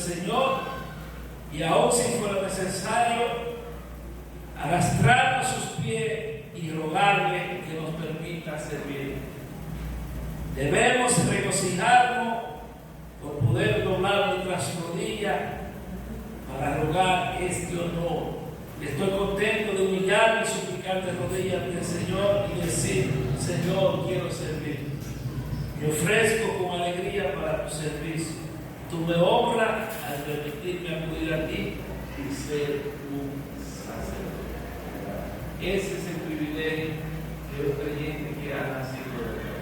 Señor, y aun si fuera necesario, arrastrar a sus pies y rogarle que nos permita servir. Debemos regocijarnos por poder doblar nuestras rodillas para rogar este honor. Estoy contento de humillarme y suplicar de rodillas ante el Señor y decir: Señor, quiero servir. Me ofrezco con alegría para tu servicio. Tú me honras al permitirme acudir a ti y ser un sacerdote. Ese es el privilegio de un creyente que ha nacido de Dios.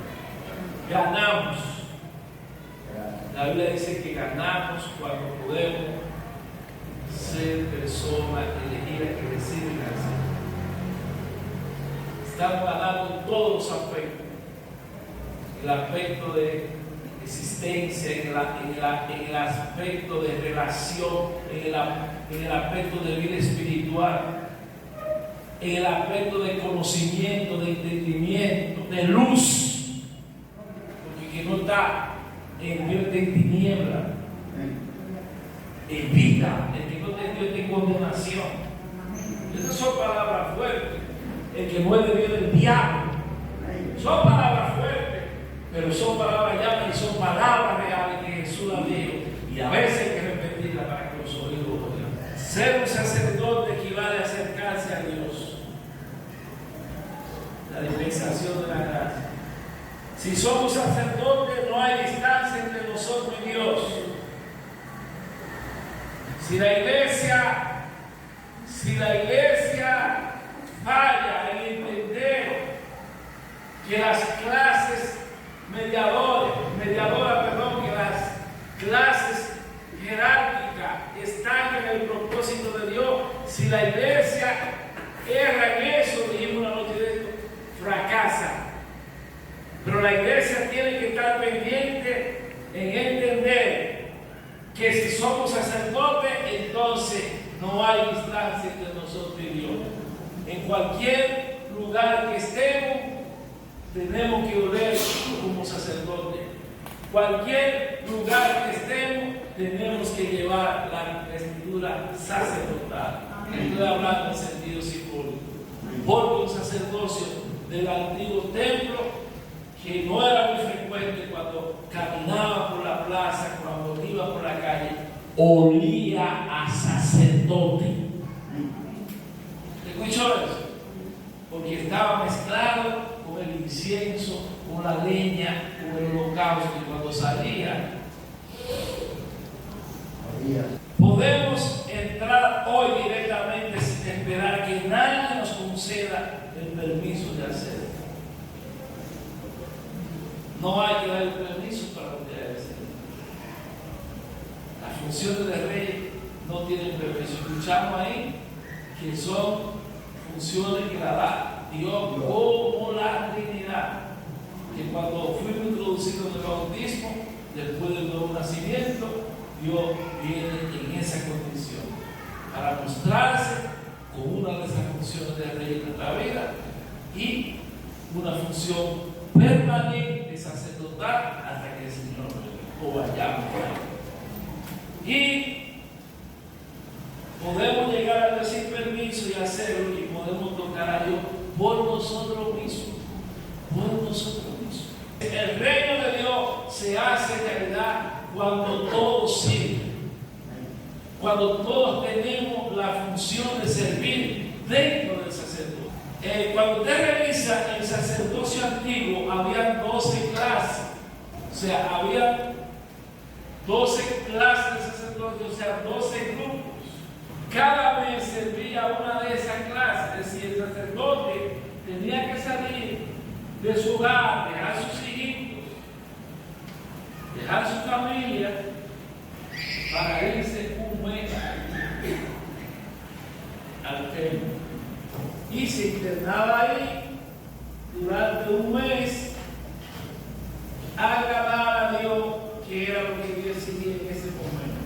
Ganamos. La Biblia dice que ganamos cuando podemos ser personas elegidas que reciben al Señor. Estamos ganando en todos los aspectos. El aspecto de existencia, en el aspecto de relación, en el aspecto de vida espiritual, en el aspecto de conocimiento, de entendimiento, de luz. Porque quien no está envuelto en tiniebla, evita, el que no te envuelto en condenación. Esas son palabras fuertes. El que no es de Dios es el diablo. Son palabras fuertes, pero son palabras llanas y son palabras reales que Jesús las dijo. Y a veces hay que repetirlas para que los oídos lo oigan. Ser un sacerdote equivale a acercarse a Dios. La dispensación de la gracia. Si somos sacerdotes, no hay distancia entre nosotros y Dios. Si la iglesia falla en entender que las clases que las clases jerárquicas están en el propósito de Dios, si la iglesia erra en eso, dijimos una noche de esto, fracasa. Pero la iglesia tiene que estar pendiente en entender que si somos sacerdotes, entonces no hay distancia entre nosotros y Dios. En cualquier lugar que estemos, tenemos que orar como sacerdotes. Cualquier lugar que estemos, tenemos que llevar la vestidura sacerdotal. Estoy hablando en sentido simbólico. Porque un sacerdocio del antiguo templo, que no era muy frecuente, cuando caminaba por la plaza, cuando iba por la calle, olía a sacerdote. ¿Escuchó eso? Porque estaba mezclado con el incienso, con la leña, con el holocausto, y cuando salía, podemos entrar hoy directamente sin esperar que nadie nos conceda el permiso de hacerlo. No hay que dar el permiso para poder hacerlo. Las funciones de rey no tienen permiso. Escuchamos ahí que son funciones que la da Dios como la Trinidad. Que cuando fuimos introducidos en el bautismo, después del nuevo nacimiento, Dios viene en esa condición para mostrarse con una de esas funciones de rey en nuestra vida y una función permanente sacerdotal hasta que el Señor lo vayamos a. Y podemos llegar a Dios sin permiso y hacerlo, y podemos tocar a Dios por nosotros mismos. Por nosotros mismos. El reino de Dios se hace realidad cuando todos sirven. Cuando todos tenemos la función de servir dentro del sacerdocio. Cuando usted revisa el sacerdocio antiguo, había 12 clases. O sea, había 12 clases de sacerdocio, o sea, 12 grupos. Cada mes servía una de esas clases. Es decir, el sacerdote tenía que salir de su hogar, dejar sus hijitos, dejar su familia, para irse un mes al templo. Y se internaba ahí durante un mes a agradar a Dios, que era lo que Dios decidía en ese momento.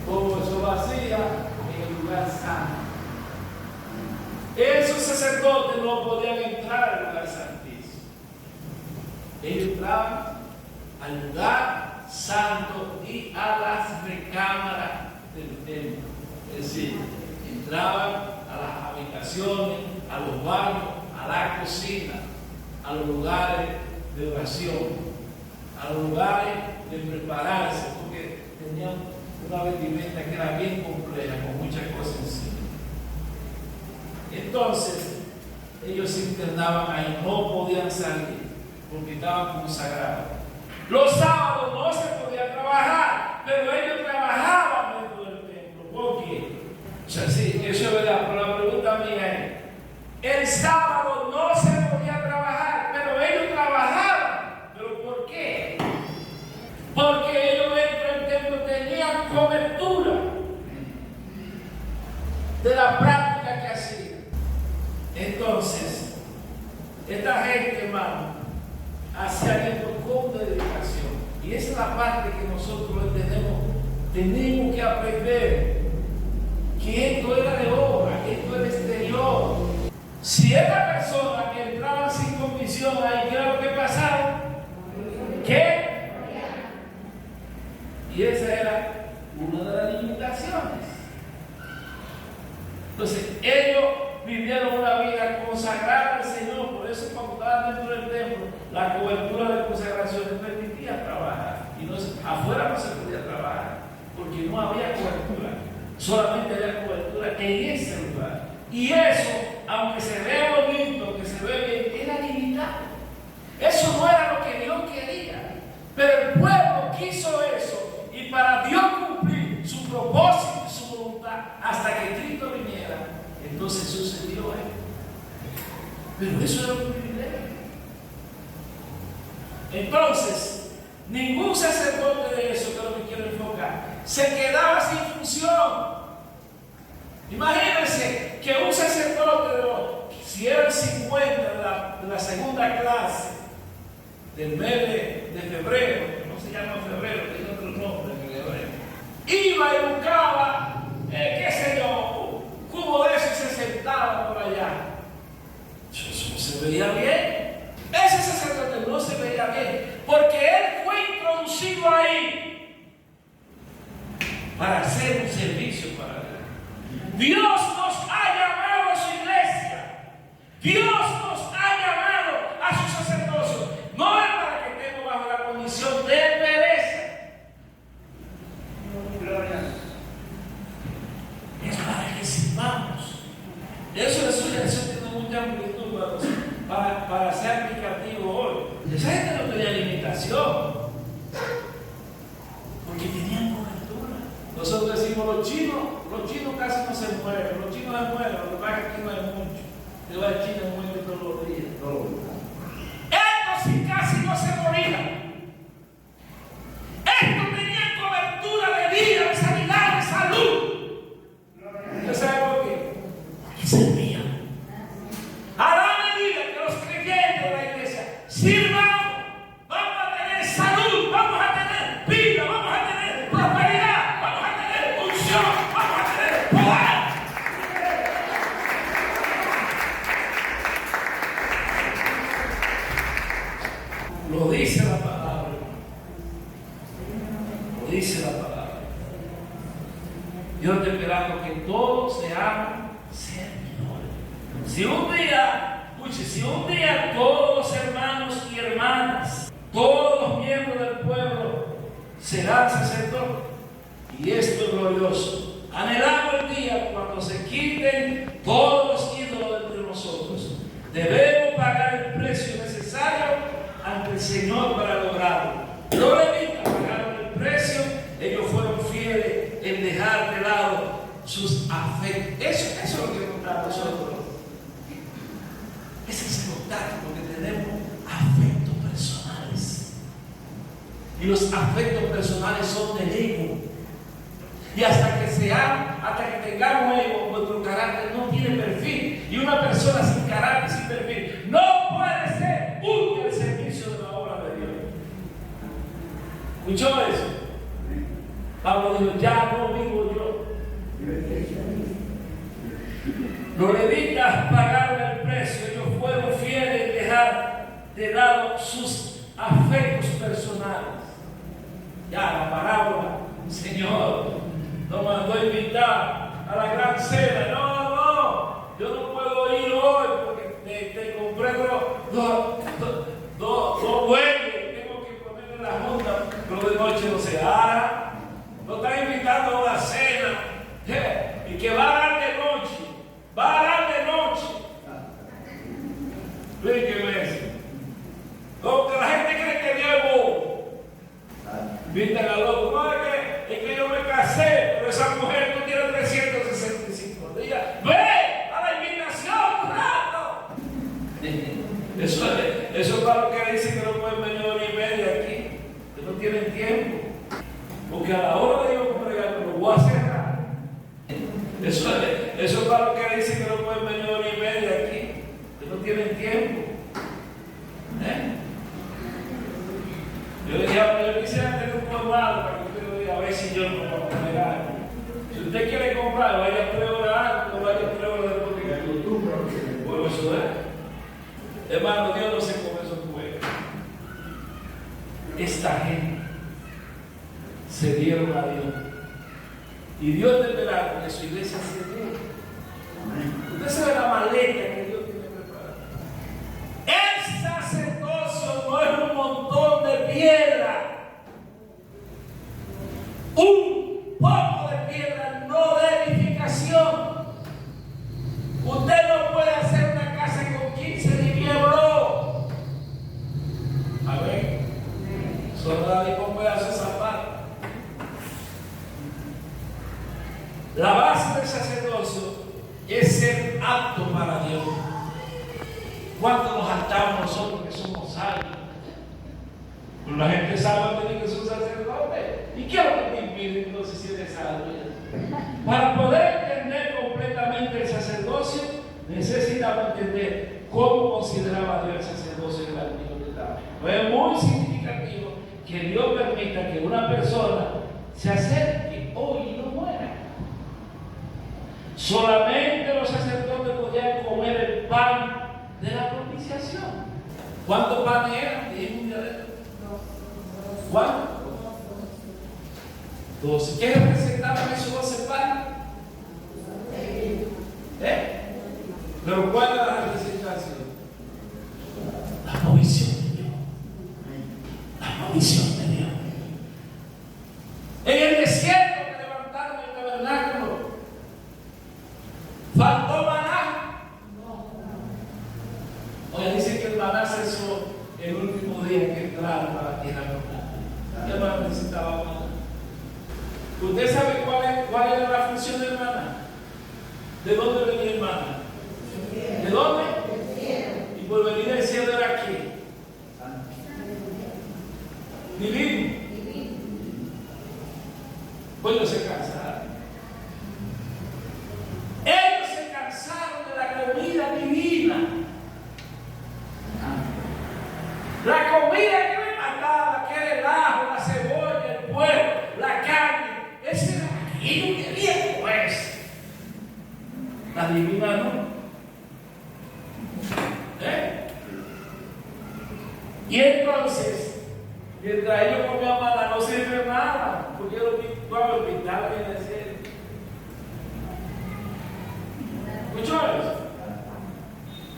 Como eso lo hacía en el lugar santo. Esos sacerdotes no podían entrar al lugar santísimo. Ellos entraban al lugar santo y a las recámaras decir, entraban a las habitaciones, a los baños, a la cocina, a los lugares de oración, a los lugares de prepararse, porque tenían una vestimenta que era bien compleja, con muchas cosas encima. Entonces, ellos se internaban ahí, no podían salir, porque estaban consagrados. Los sábados no se podía trabajar, pero ellos trabajaban dentro del templo. ¿Por qué? O sea, sí, eso es verdad, pero la pregunta mía es, el sábado no se podía trabajar, pero ellos trabajaban. ¿Pero por qué? Porque ellos dentro del templo tenían cobertura de la práctica que hacían. Entonces, esta gente, hermano, hacía esto con dedicación. Y esa es la parte que nosotros tenemos que aprender. Que esto era de obra, que esto era exterior. Si esta persona que entraba sin convicción ahí, ¿qué era lo que pasaba? ¿Qué? Y esa era una de las limitaciones. Entonces, ellos vivieron una vida consagrada al Señor. Por eso, cuando estaban dentro del templo, la cobertura de consagración les permitía trabajar. Y afuera no se podía trabajar, porque no había cobertura. Solamente había cobertura en ese lugar. Y eso, aunque se ve bonito, que se ve bien, era limitado. Eso no era lo que Dios quería. Pero el pueblo quiso eso. Y para Dios cumplir su propósito y su voluntad, hasta que Cristo viniera, entonces sucedió esto. Pero eso era un privilegio. Entonces, ningún sacerdote de eso, que es lo que quiero enfocar, se quedaba sin función. Imagínense que un sacerdote, si era el 50 de la segunda clase del mes de febrero, que no se llama febrero, tiene otro nombre en hebreo, iba y buscaba, qué sé yo, un cubo de eso y se sentaba por allá. Eso no se veía bien. Ese sacerdote no se veía bien, porque él fue introducido ahí para hacer un servicio para Dios. Dios nos ha llamado a su iglesia. Dios nos ha llamado a su sacerdocio. No es para que estemos bajo la condición de pereza. Es para que sirvamos. Eso tiene mucha amplitud para ser aplicativo hoy. Esa gente no tenía limitación, porque tenían cobertura. Nosotros decimos los chinos casi no se mueren, los chinos se mueren, lo que pasa es que aquí no hay mucho. Te va a China muere todos los días. Estos sí casi no se morían. Estos tenían cobertura de vida, de sanidad, de salud. ¿Usted sabe por qué? Porque servían. A la medida que los creyentes de la iglesia sirvan, vamos a tener salud, vamos a tener vida, vamos a tener prosperidad, vamos a tener unción, vamos a tener poder. Lo dice la palabra. Lo dice la palabra. Dios está esperando que todos seamos servidores. Si un día todos los hermanos y hermanas, todos los miembros del pueblo serán sacerdotes, y esto es glorioso. Anhelamos el día cuando se quiten todos los ídolos de entre nosotros. Debemos pagar el precio necesario ante el Señor para lograrlo. Los levitas pagaron el precio, ellos fueron fieles en dejar de lado sus afectos. Eso es lo que nos da a nosotros. Ese es el contacto, porque tenemos afectos personales. Y los afectos personales son del ego. Y hasta que tengamos ego, nuestro carácter no tiene perfil. Y una persona sin carácter, sin perfil, no puede ser útil al servicio de la obra de Dios. ¿Escuchó eso? Pablo dijo, ya no vivo yo. Los levitas pagaron el precio, ellos fueron fieles en dejar de lado sus afectos personales. Ya la parábola, Señor nos mandó a invitar a la cena. No, yo no puedo ir hoy porque te compré dos bueyes. Tengo que ponerle la junta, pero de noche no se hará. No están invitando a una cena. Y que va a dar de noche. Va a dar de noche. Explíqueme eso. Como que la gente cree que Dios es bobo. Pintan a loco. No, es que yo me casé, pero esa mujer no tiene 365 días. ¡Ve a la invitación, rato! Eso es para los que dicen que no pueden venir hora y media aquí, que no tienen tiempo. Porque a la hora de yo congregar, me lo voy a cerrar. Eso es para los que dicen que no pueden venir hora y media aquí, que no tienen tiempo. Yo quisiera tener un colmado para que usted lo diga, a ver si yo no puedo congregar. Si usted quiere comprar, vaya a 3 horas antes o vaya a 3 horas después que acostumbra. Bueno, eso es. Hermano, Dios no se come esos juegos. Esta gente se dieron a Dios. Y Dios deberá que su iglesia se dé. Usted sabe la maleta que Dios tiene preparada. El sacerdocio no es un montón de piedra. Un poco de piedra no de edificación. Usted no puede hacer una casa con 15 nieblos. A ver, solo y con pedazos de zapato. La base del sacerdocio es ser apto para Dios. ¿Cuánto nos saltamos nosotros que somos sabios? Pues la gente sabe que es un sacerdote. ¿Y qué es lo que te impide entonces si eres sabio? Para poder entender completamente el sacerdocio, necesitamos entender cómo consideraba Dios el sacerdocio en el Antiguo Testamento. Es muy significativo que Dios permita que una persona se acerque hoy y no muera. Solamente los sacerdotes podían comer el pan de la propiciación. ¿Cuántos panes eran? ¿Cuántos? 12. ¿Qué representaban esos 12 panes? ¿Pero cuál era la representación? La provisión de Dios. La provisión de Dios. En el desierto que levantaron el tabernáculo, ¿faltó maná? Oye, dice que el maná cesó el último día que entraron a la tierra prometida. ¿Qué más necesitaba maná? ¿Usted sabe cuál era la función del maná? ¿De dónde venía el maná? ¿De dónde? Y por venir del cielo era ¿qué? Divino. Pues ellos se cansaron. Ellos se cansaron de la comida divina. La comida que me mataba, que era el ajo, la cebolla, el puerro, la carne, ese era aquello que bien pues. La divina no. Y entonces, mientras ellos comían maná, no sirve nada, porque yo lo voy a hospital en el cielo. ¿Escuchó eso?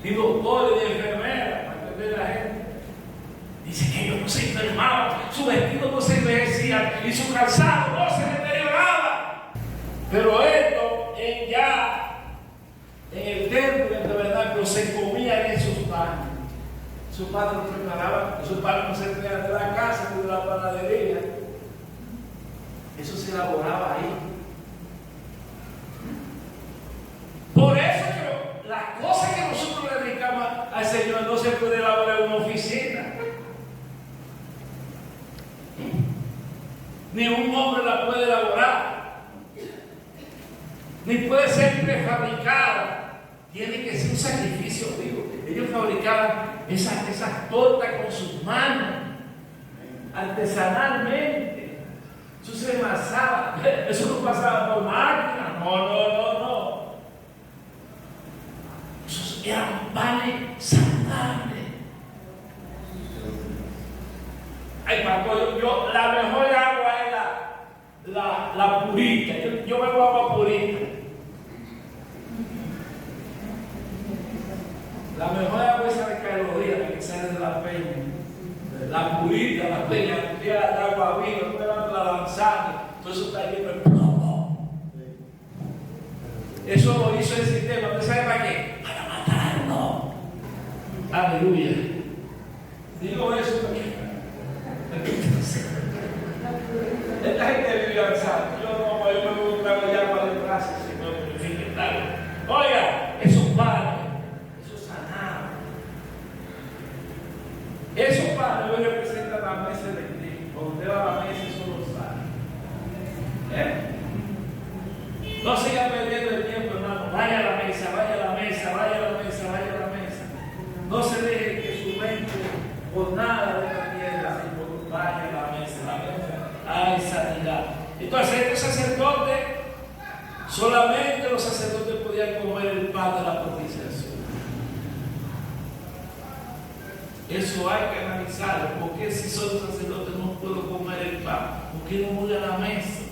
Ni doctores, ni enfermeras, para entender a la gente. Dice que ellos no se enfermaban, su vestido no se envejecía y su calzado no se deterioraba. Pero esto, en el templo del tabernáculo, se comían esos panes. Sus padres lo preparaban, sus padres no se traían de la casa ni de la panadería. Eso se elaboraba ahí. Por eso que las cosas que nosotros le dedicamos al Señor no se puede elaborar en una oficina. Ni un hombre la puede elaborar. Ni puede ser prefabricada. Tiene que ser un sacrificio vivo. Ellos fabricaban esas tortas con sus manos, artesanalmente. Eso se enmasaba. Eso no pasaba por máquina. No. Esos eran panes saludables. Ay, papá, la mejor agua es la purita. Yo bebo agua purita. La mejor agua es la de calorías, la que sale de la peña. La purita, la peña, el agua viva, no te van la lanzada, todo eso está lleno de plomo. Eso lo hizo el sistema, ¿usted sabe para qué? Para matarnos. Aleluya. Digo eso porque esta gente vive avanzando. Yo me voy a traer ya para detrás, Señor. Oiga, esos padres, esos sanados, esos padres hoy representan la mesa de Cristo. Cuando usted va a la mesa, eso lo sabe. No siga perdiendo el tiempo, hermano. Vaya a la mesa, vaya a la mesa, vaya a la mesa, vaya a la mesa. No se deje que su mente por nada de la tierra, sino vaya a la mesa, hay sanidad. Entonces, estos sacerdotes, solamente los sacerdotes podían comer el pan de la propiciación. Eso hay que analizarlo. ¿Por qué si soy sacerdote no puedo comer el pan? ¿Por qué no voy a la mesa?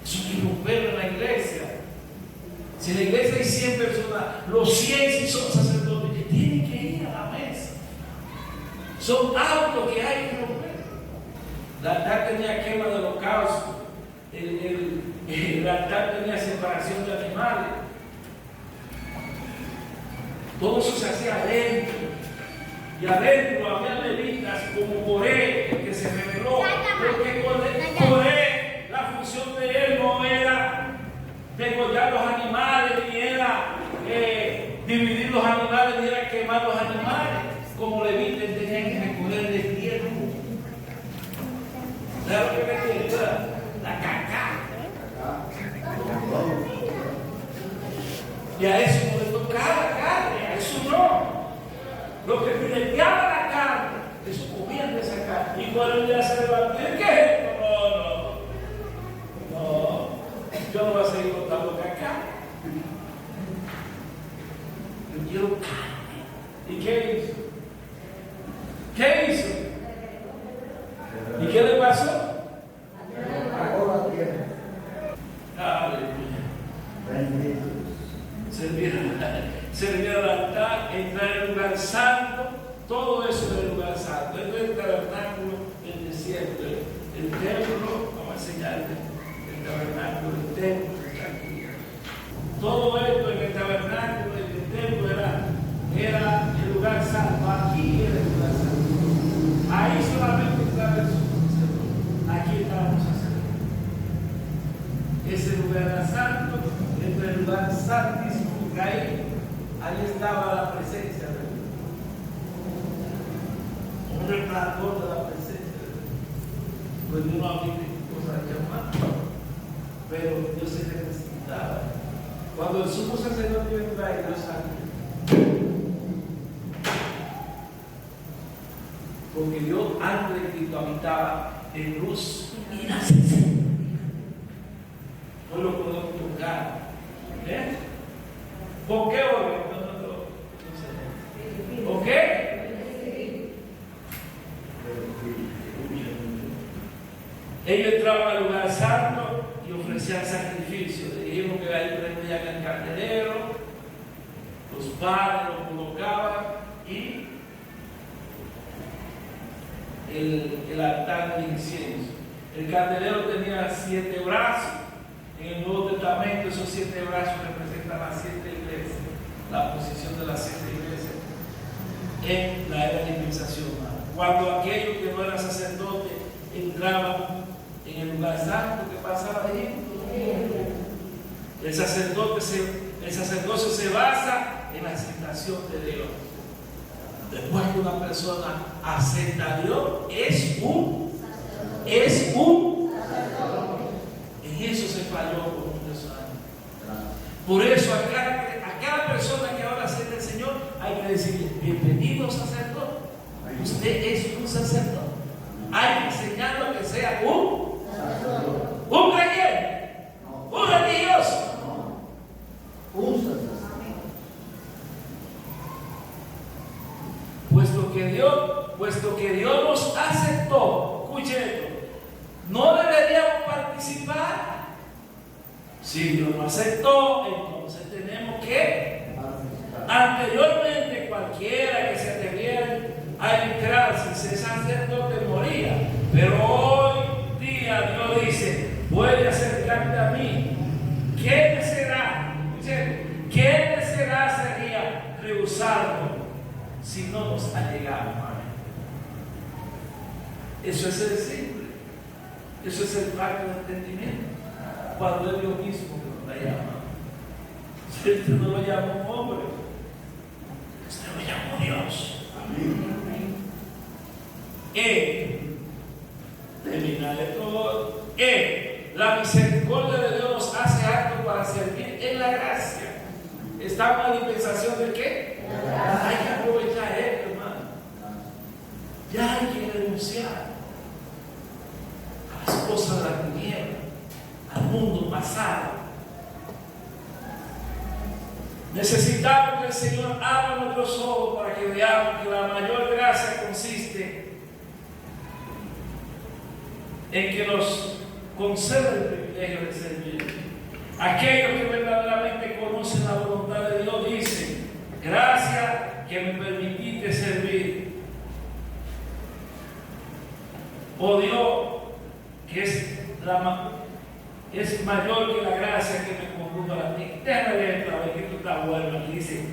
Eso hay que romperlo en la iglesia. Si en la iglesia hay 100 personas, los 100 sí son sacerdotes que tienen que ir a la mesa. Son hábitos que hay que romper. El altar tenía quema de holocausto. El altar tenía separación de animales. Todo eso se hacía adentro. Y adentro había levitas como Coré, que se reveló. Porque Coré, la función de él no era degollar los animales, ni era dividir los animales, ni era quemar los animales. Como levitas tenían que recoger el tierra. ¿Sabes lo que me entiendes? La caca. Y a eso no le tocaba carne, a eso no. Lo que fileteaba la carne, eso comían de esa carne. Y cuando el día se levantó, ¿qué? No, yo no voy a seguir contando caca. Yo quiero carne. ¿Y qué hizo? ¿Qué hizo? ¿Y qué le pasó? Aleluya. Servir al altar, entrar en el lugar santo, todo eso es el lugar santo. Esto es el tabernáculo del desierto, el templo, vamos a enseñarte el tabernáculo, el templo, todo esto en el tabernáculo, en el templo era el lugar santo, aquí era el lugar santo. Ahí solamente estaba el sacerdote, aquí estábamos sacerdotes. Ese lugar era santo, este es el lugar santísimo, porque ahí estaba la presencia de Dios. Un resplandor de la presencia de Dios. Pues yo no había cosas llamadas, pero Dios se necesitaba. Cuando el sumo sacerdote iba a entrar, Dios sabía. Porque Dios antes de Cristo habitaba en luz y la sinceridad. No lo podemos tocar. ¿Por qué hoy? No sé. ¿Por qué? Ellos entraban al lugar santo y ofrecían sacrificios. Dijimos que ahí prendían el candelero, los padres lo colocaban y el altar de incienso. El candelero tenía 7 brazos. En el Nuevo Testamento esos 7 brazos representan las 7 iglesias, la posición de las 7 iglesias en la era de dispensación. Cuando aquellos que no eran sacerdotes entraban en el lugar santo, ¿qué pasaba allí? El sacerdocio se basa en la aceptación de Dios. Después que una persona acepta a Dios, es un en eso se falló por muchos años. Por eso a cada persona que ahora acepta al Señor hay que decirle: bienvenido sacerdote. Usted es un sacerdote. Hay que enseñarlo a que sea un creyente, un religioso, un sacerdote. Puesto que Dios nos aceptó, escuche esto, no deberíamos participar. Si Dios nos aceptó, entonces tenemos que, anteriormente, cualquiera que se atreviera a entrar sin ser sacerdote moría. Pero hoy día Dios dice, puede acercarte a mí. ¿Qué me será? ¿Qué me será sería rehusarlo si no nos ha llegado? Eso es el simple. Eso es el pacto de entendimiento. Cuando es Dios mismo que nos llama. Usted no lo llama un hombre. Usted lo llama Dios. Amén. Terminaré todo. La misericordia de Dios nos hace acto para servir en la gracia. ¿Estamos en la dispensación de qué? Hay que aprovechar esto, hermano. Ya hay que renunciar a las cosas de la tiniebla, al mundo pasado. Necesitamos que el Señor abra nuestros ojos para que veamos que la mayor gracia consiste en que nos conceda el privilegio de servir. Aquellos que verdaderamente conocen la voluntad de Dios dicen: gracias que me permitiste servir. Oh Dios, que es mayor que la gracia que me condujo a ti. Déjame leer otra vez que esto está bueno. Aquí dice: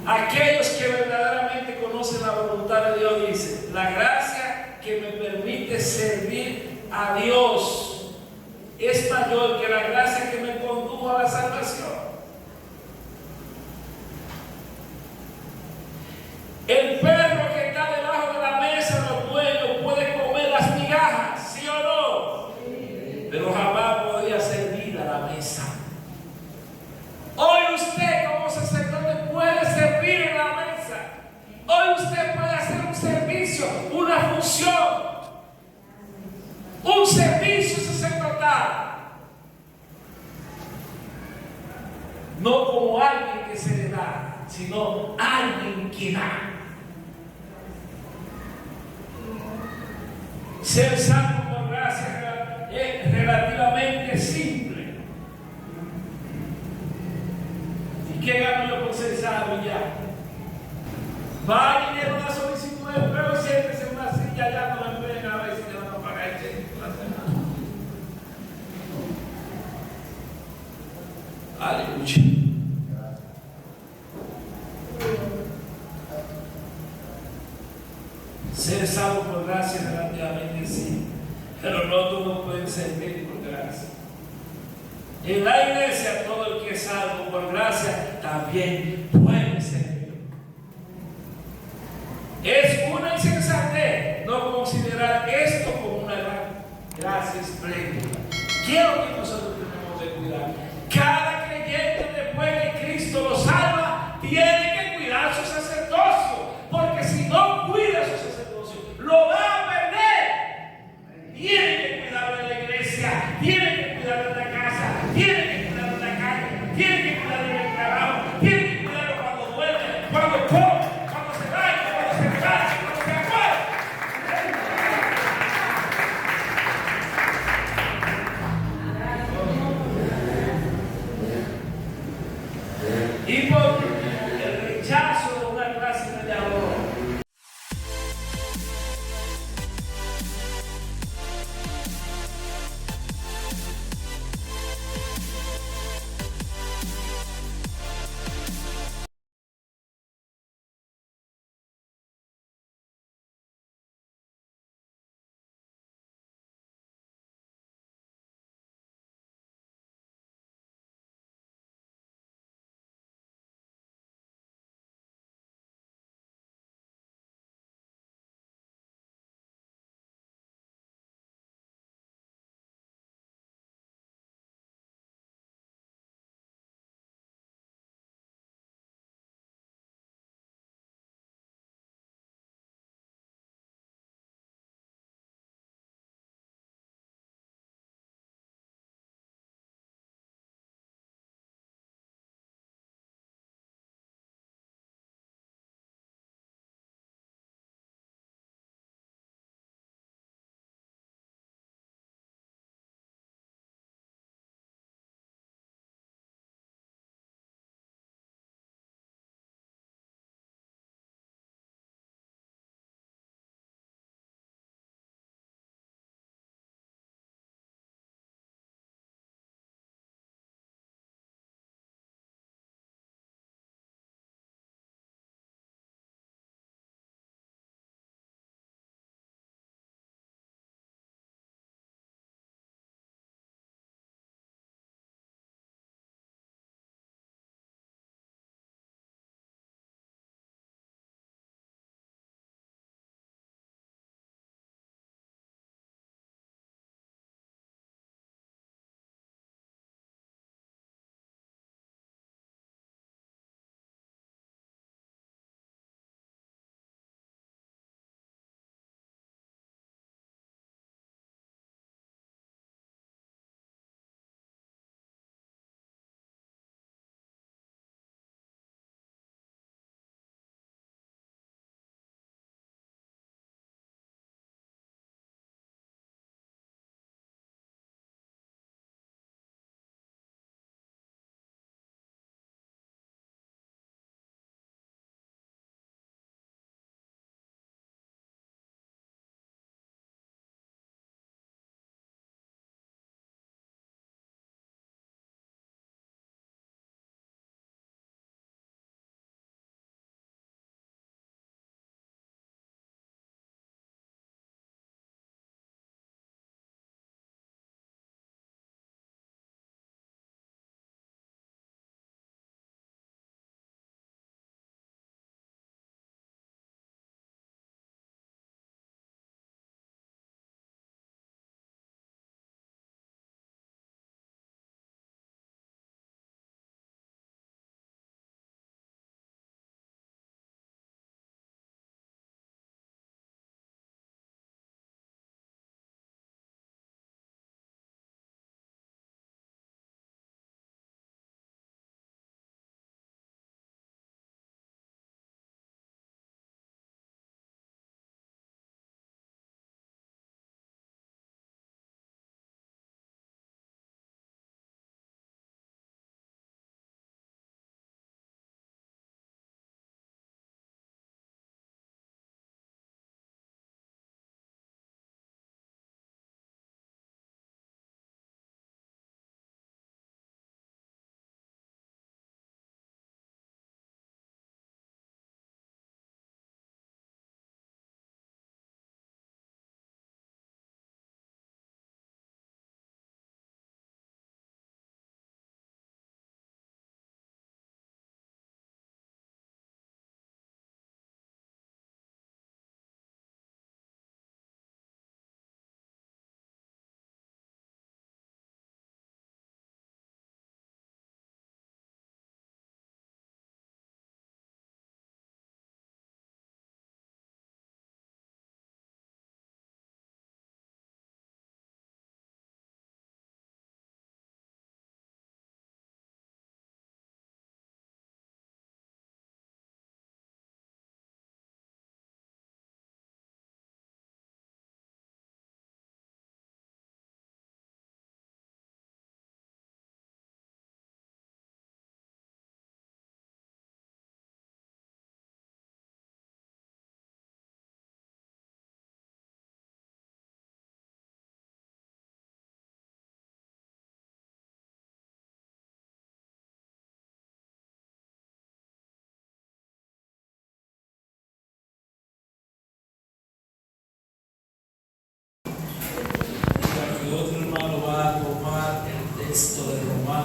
aquellos que verdaderamente conocen la voluntad de Dios dicen: la gracia que me permite servir a Dios es mayor que la gracia que me condujo a la salvación. El perro que está debajo de la mesa de los dueños puede comer las migajas, ¿sí o no? Sí. Pero jamás podría servir a la mesa. Hoy usted como sacerdote puede servir en la mesa. Hoy usted puede hacer un servicio, una función, un servicio sacerdotal. No como alguien que se le da, sino alguien que da. Ser salvo por gracia es relativamente simple. ¿Y qué gano yo por ser salvo ya? Va a llenar una solicitud de empleo, siéntese en una silla, ya no me empleen a ver si le van a pagar el cheque por la semana. Aleluya. Ser salvo por gracia es relativamente simple, pero no todos pueden servir por gracia. En la iglesia, todo el que es salvo por gracia también puede servir. Es una insensatez no considerar esto como una gracia espléndida. Quiero que nosotros tenemos que cuidar. Cada creyente, después que Cristo lo salva, tiene que cuidar su sacerdocio, porque si no cuida su sacerdocio, lo va a perder. Tiene que cuidar de la iglesia, tiene que cuidar de la casa, tiene que cuidar de la calle, tiene que cuidar del trabajo, tiene que cuidarlo cuando duerme, cuando come, cuando se baña, cuando se casa, cuando se acuesta. Y por el rechazo de una clase de amor.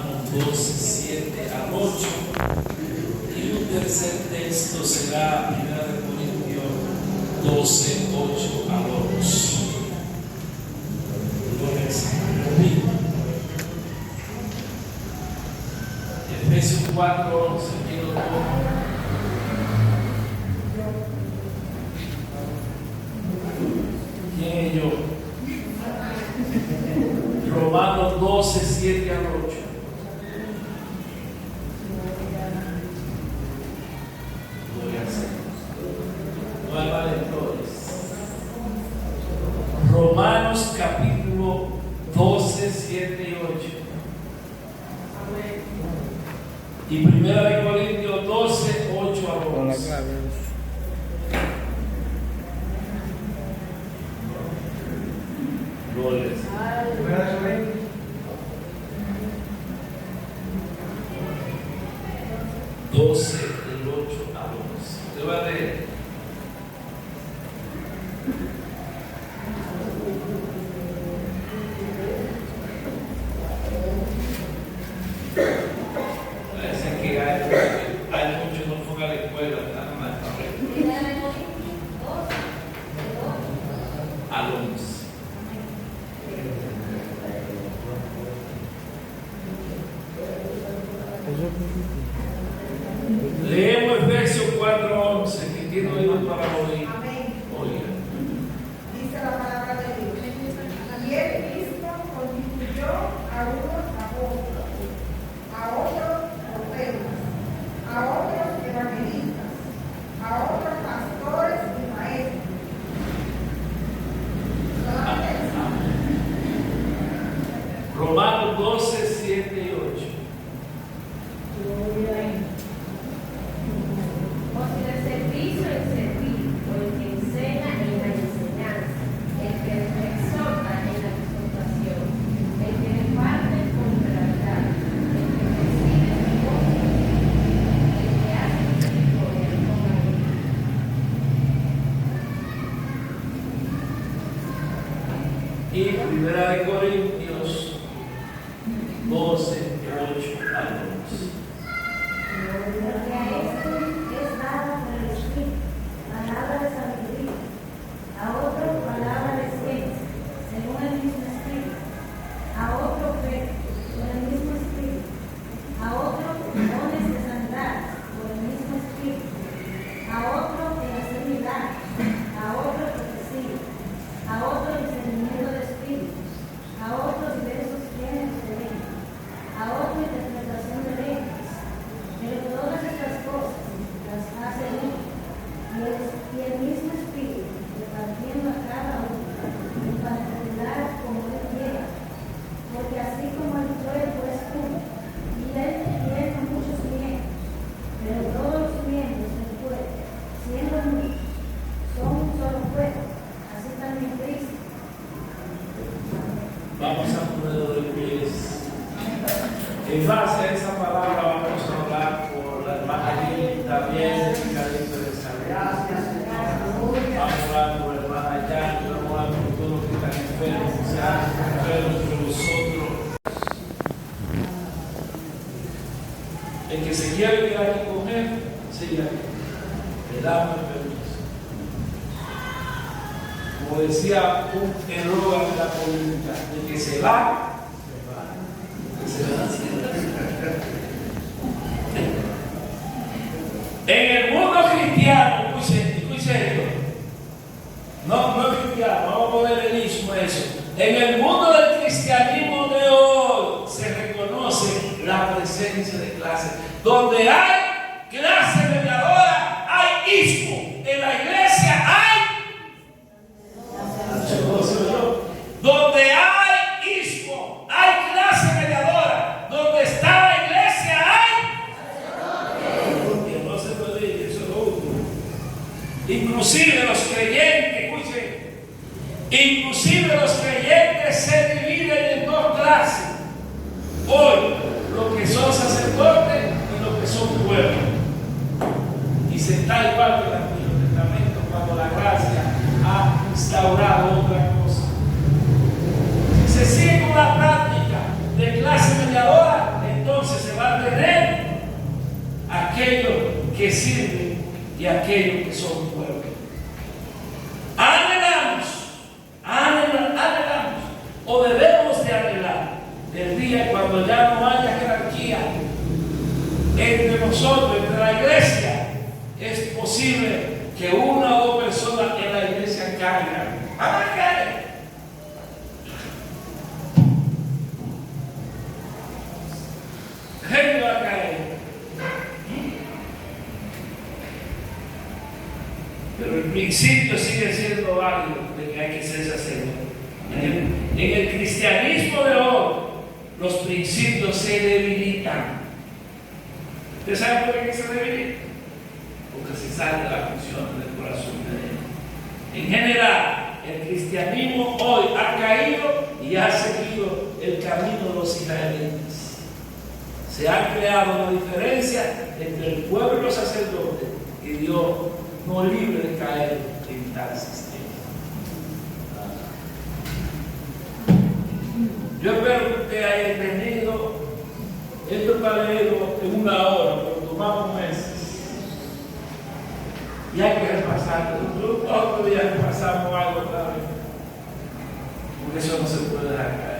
Romanos 12, 7 al 8. Y un tercer texto será 1 Corintios 12, 8 al 11. Gloria al Señor. Efesios 4, 11, quiero todo. ¿Quién es yo? Romanos 12, 7 al 8. Gloria al Señor. No hay valentores. Romanos capítulo 12, 7 y 8. Y 1 Corintios 12, 8 al 11. Gloria al Señor. 12, del 8 al 11. Te voy a leer. Parece que hay muchos no fueron a la escuela, nada más. Al 11. Leemos Efesios 4:11, que tiene oídos para oír. Amén. Oiga. Dice la palabra de Dios. Y él mismo constituyó a unos apóstoles, a otros profetas, a otros evangelistas, a otros pastores y maestros. Romanos 12, 7 y 8. O si el servicio en servir, o el que enseña en la enseñanza, el que exhorta en la exhortación, el que reparte con libertad, el que recibe con el que hace misericordia con alegría. Y 1 Corintios 12, 8 al 11. Porque a este es dada por el Espíritu palabra de sabiduría, a otro palabra de ciencia, según el mismo Espíritu, a otro fe, por el mismo Espíritu, a otro dones de sanidad, por el mismo Espíritu, a otro el hacer milagros, a otro profecía, a otro discernimiento de espíritus, a otro diversos géneros de lenguas, a otro interpretación de lenguas. Pero todas estas cosas las hace uno, y el mismo Espíritu, repartiendo a cada uno, en particular como Él quiera, porque así como el cuerpo es uno, y Él tiene muchos miembros, pero todos los miembros del cuerpo, siendo muchos, son un solo cuerpo, así también Cristo. Vamos a ponerlo de pies. En base a esa palabra vamos a orar por la hermana Lili, también el Carito de Salud. Vamos a orar por la hermana Yanni, vamos a orar por todos los que están enfermos, que sean enfermos entre nosotros. El que se quiere quedar aquí con él, siga aquí. Le damos el permiso. Como decía un eslogan de la política, el que se va, en el mundo cristiano, escuche esto, no es cristiano, vamos a poner el ismo eso. En el mundo del cristianismo de hoy se reconoce la presencia de clases. Donde hay clase mediadora, hay ismo. En la iglesia hay. Donde hay ismo, hay clase mediadora. Donde está la iglesia hay. Que no se puede decir, eso es lo último. Inclusive los creyentes, escuchen, inclusive los creyentes se dividen en dos clases. Hoy, los que son sacerdotes y los que son pueblos. Y se está igual que el Antiguo Testamento cuando la gracia ha instaurado otra cosa. Si se sigue con la práctica de clase mediadora, que sirven y aquellos que son pueblos. Anhelamos, o debemos de anhelar el día cuando ya no haya jerarquía entre nosotros, entre la iglesia. Es posible que una o dos personas en la iglesia caigan. Van a caer. Gente va a caer. Pero el principio sigue siendo válido de que hay que ser sacerdote. En el cristianismo de hoy, los principios se debilitan. ¿Usted sabe por qué se debilitan? Porque se sale de la función del corazón de Dios. En general, el cristianismo hoy ha caído y ha seguido el camino de los israelitas. Se ha creado una diferencia entre el pueblo y los sacerdotes, y Dios no libre de caer en tal sistema. Yo espero que usted haya entendido esto para leerlo en una hora, pero tomamos meses. Y hay que repasarlo. Otro día repasamos algo otra vez. Porque eso no se puede dejar caer.